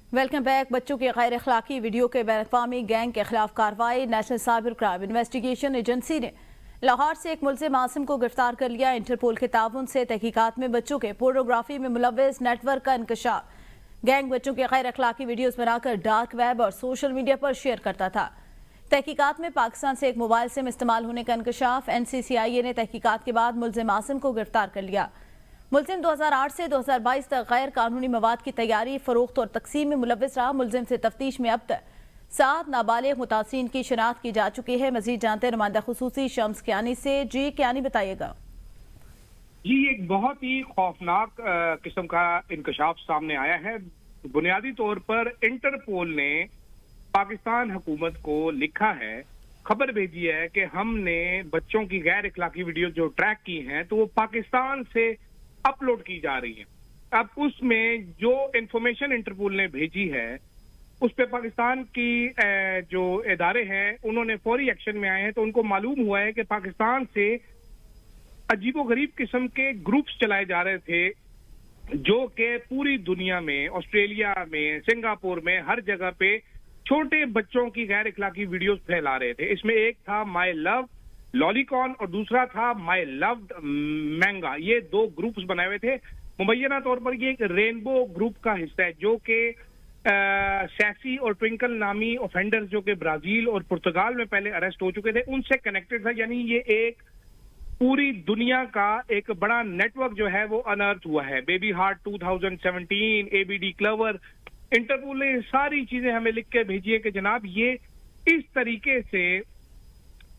Welcome back. बच्चों की गैर अखलाकी वीडियो के बैन-अक़वामी गैंग के खिलाफ कार्रवाई। National cyber crime investigation agency ने लाहौर से एक मुलजिम आसिम को गिरफ्तार कर लिया। इंटरपोल के ताउन से तहकीकात में बच्चों के पोर्नोग्राफी में मुलव्वस नेटवर्क का इंकशाफ। गैंग बच्चों के गैर अखलाकी वीडियोज बनाकर डार्क वेब और सोशल मीडिया पर शेयर करता था। तहकीकात में पाकिस्तान से एक मोबाइल सिम इस्तेमाल होने का इंकशाफ। NCCIA ने तहकीकात के बाद मुलजिम आसिम को गिरफ्तार कर लिया। मुलजिम 2008 से 2022 तक गैर कानूनी मवाद की तैयारी, फरोख्त और तकसीम में मुलव्वस रहा। मुलजिम से तफ्तीश में अब तक 7 नाबालिग मुतासिरीन की शिनाख्त की जा चुकी है। मजीद जानते हैं नुमाइंदा खुसूसी शम्स कियानी से। जी कियानी, बताइएगा। जी, एक बहुत ही खौफनाक किस्म का इंकशाफ सामने आया है। बुनियादी तौर पर इंटरपोल ने पाकिस्तान हुकूमत को लिखा है, खबर भेजी है कि हमने बच्चों की गैर इखलाकी वीडियो जो ट्रैक की हैं तो वो पाकिस्तान से अपलोड की जा रही है। अब उसमें जो इंफॉर्मेशन इंटरपोल ने भेजी है उस पे पाकिस्तान की जो इदारे हैं उन्होंने फौरी एक्शन में आए हैं। तो उनको मालूम हुआ है कि पाकिस्तान से अजीबोगरीब किस्म के ग्रुप्स चलाए जा रहे थे जो कि पूरी दुनिया में, ऑस्ट्रेलिया में, सिंगापुर में, हर जगह पे छोटे बच्चों की गैर इखलाकी वीडियोस फैला रहे थे। इसमें एक था माई लव लॉलीकॉन और दूसरा था माई लव्ड मैंगा। ये 2 ग्रुप्स बनाए हुए थे। मुबैना तौर पर ये एक रेनबो ग्रुप का हिस्सा है जो कि सैसी और ट्विंकल नामी ऑफेंडर्स जो कि ब्राजील और पुर्तगाल में पहले अरेस्ट हो चुके थे उनसे कनेक्टेड था। यानी ये एक पूरी दुनिया का एक बड़ा नेटवर्क जो है वो अनर्थ हुआ है। बेबी हार्ट 2017, ABD क्लवर, इंटरपोल ने सारी चीजें हमें लिख के भेजी है कि जनाब ये इस तरीके से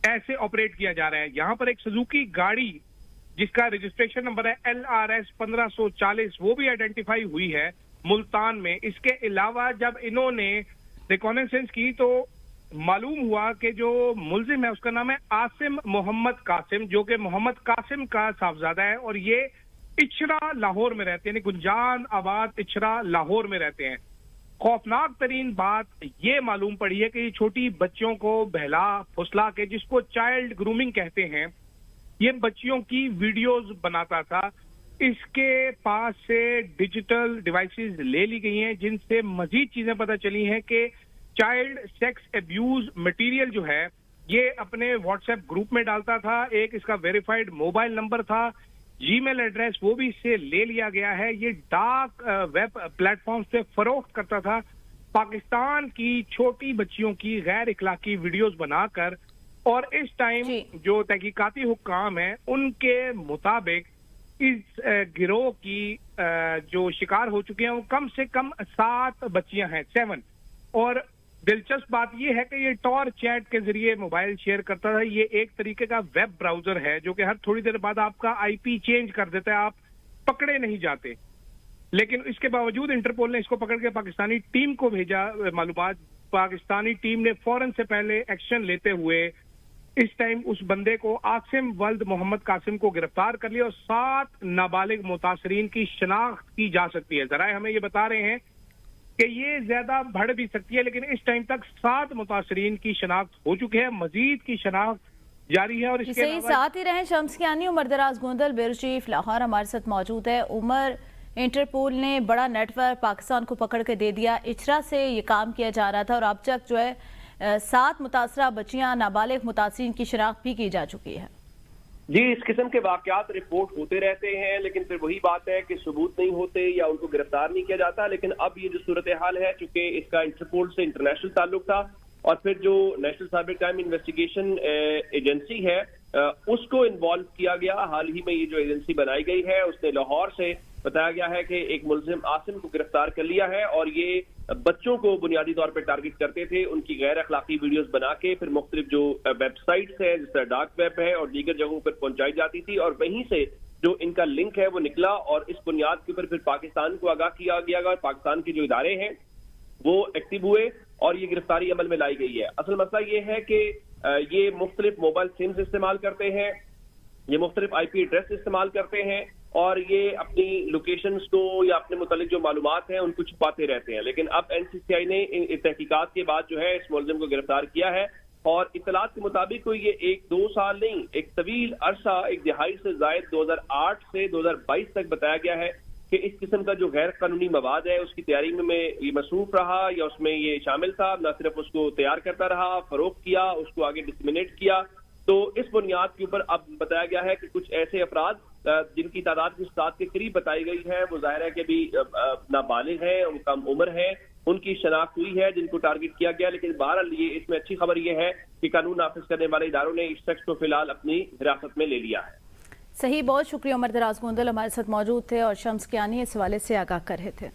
ऐसे ऑपरेट किया जा रहा है। यहाँ पर एक सुजुकी गाड़ी जिसका रजिस्ट्रेशन नंबर है LRS 1540 वो भी आइडेंटिफाई हुई है मुल्तान में। इसके अलावा जब इन्होंने रिकॉनेसेंस की तो मालूम हुआ कि जो मुलजिम है उसका नाम है आसिम मोहम्मद कासिम, जो कि मोहम्मद कासिम का साहबजादा है और ये इचरा लाहौर में रहते हैं, यानी गुंजान आबाद इचरा लाहौर में रहते हैं। खौफनाक तरीन बात ये मालूम पड़ी है कि ये छोटी बच्चियों को बहला फुसला के, जिसको चाइल्ड ग्रूमिंग कहते हैं, ये बच्चियों की वीडियोस बनाता था। इसके पास से डिजिटल डिवाइसेस ले ली गई हैं जिनसे मजीद चीजें पता चली हैं कि चाइल्ड सेक्स अब्यूज मटेरियल जो है ये अपने व्हाट्सएप ग्रुप में डालता था। एक इसका वेरीफाइड मोबाइल नंबर था, जीमेल एड्रेस वो भी इससे ले लिया गया है। ये डार्क वेब प्लेटफॉर्म्स पे फरोख्त करता था पाकिस्तान की छोटी बच्चियों की गैर इखलाकी वीडियोस बनाकर। और इस टाइम जो तहकीकाती हुक्काम है उनके मुताबिक इस गिरोह की जो शिकार हो चुके हैं वो कम से कम 7 बच्चियां हैं, 7। और दिलचस्प बात यह है कि ये टॉर चैट के जरिए मोबाइल शेयर करता था। ये एक तरीके का वेब ब्राउजर है जो कि हर थोड़ी देर बाद आपका IP चेंज कर देता है, आप पकड़े नहीं जाते। लेकिन इसके बावजूद इंटरपोल ने इसको पकड़ के पाकिस्तानी टीम को भेजा मालूमात। पाकिस्तानी टीम ने फौरन से पहले एक्शन लेते हुए इस टाइम उस बंदे को आसिम वल्द मोहम्मद कासिम को गिरफ्तार कर लिया और 7 नाबालिग मुतासरीन की शिनाख्त की जा सकती है। जराए हमें ये बता रहे हैं कि ये ज्यादा बढ़ भी सकती है, लेकिन इस टाइम तक 7 मुतासरीन की शनाख्त हो चुके हैं, मजीद की शनाख्त जारी है। और इसके साथ ही रहे शम्स कियानी। उमर दराज गोंदल ब्यूरो चीफ लाहौर हमारे साथ मौजूद है। उमर, इंटरपोल ने बड़ा नेटवर्क पाकिस्तान को पकड़ के दे दिया। इचरा से ये काम किया जा रहा था और अब तक जो है 7 मुतासरा बच्चियां नाबालिग मुतासरीन की शनाख्त भी की जा चुकी है। जी, इस किस्म के वाकयात रिपोर्ट होते रहते हैं लेकिन फिर वही बात है कि सबूत नहीं होते या उनको गिरफ्तार नहीं किया जाता। लेकिन अब ये जो सूरत हाल है, चूंकि इसका इंटरपोल से इंटरनेशनल ताल्लुक था और फिर जो national cyber crime investigation agency है उसको इन्वॉल्व किया गया। हाल ही में ये जो एजेंसी बनाई गई है उसने लाहौर से बताया गया है कि एक मुलजिम आसिम को गिरफ्तार कर लिया है और ये बच्चों को बुनियादी तौर पर टारगेट करते थे। उनकी गैर अखलाकी वीडियोस बना के फिर मुख्तलिफ जो वेबसाइट्स है जिस तरह डार्क वेब है और दीगर जगहों पर पहुंचाई जाती थी और वहीं से जो इनका लिंक है वो निकला और इस बुनियाद के ऊपर फिर पाकिस्तान को आगाह किया गया और पाकिस्तान के जो इदारे हैं वो एक्टिव हुए और ये गिरफ्तारी अमल में लाई गई है। असल मसला ये है कि ये मुख्तलिफ मोबाइल सिम्स इस्तेमाल करते हैं, ये मुख्तलिफ IP एड्रेस इस्तेमाल करते हैं और ये अपनी लोकेशंस को या अपने मुतालिक जो मालूमात हैं उनको छुपाते रहते हैं। लेकिन अब NCCI ने तहकीकात के बाद जो है इस मुलजिम को गिरफ्तार किया है और इतलात के मुताबिक कोई ये 1-2 साल नहीं, एक तवील अरसा, एक दिहाई से जायद 2008 से 2022 तक बताया गया है کہ اس قسم کا جو غیر قانونی مواد ہے اس کی تیاری میں یہ مصروف رہا یا اس میں یہ شامل تھا، نہ صرف اس کو تیار کرتا رہا، فروخت کیا، اس کو آگے ڈسمینیٹ کیا. تو اس بنیاد کے اوپر اب بتایا گیا ہے کہ کچھ ایسے افراد جن کی تعداد کچھ 7 کے قریب بتائی گئی ہے، وہ ظاہر ہے کہ ابھی نابالغ ہیں، کم عمر ہیں، ان کی شناخت ہوئی ہے جن کو ٹارگٹ کیا گیا. لیکن بہرحال یہ اس میں اچھی خبر یہ ہے کہ قانون نافذ کرنے والے اداروں نے اس شخص کو فی الحال اپنی حراست میں لے لیا ہے. صحیح، بہت شکریہ. عمر دراز گوندل ہمارے ساتھ موجود تھے اور شمس کیانی اس حوالے سے آگاہ کر رہے تھے.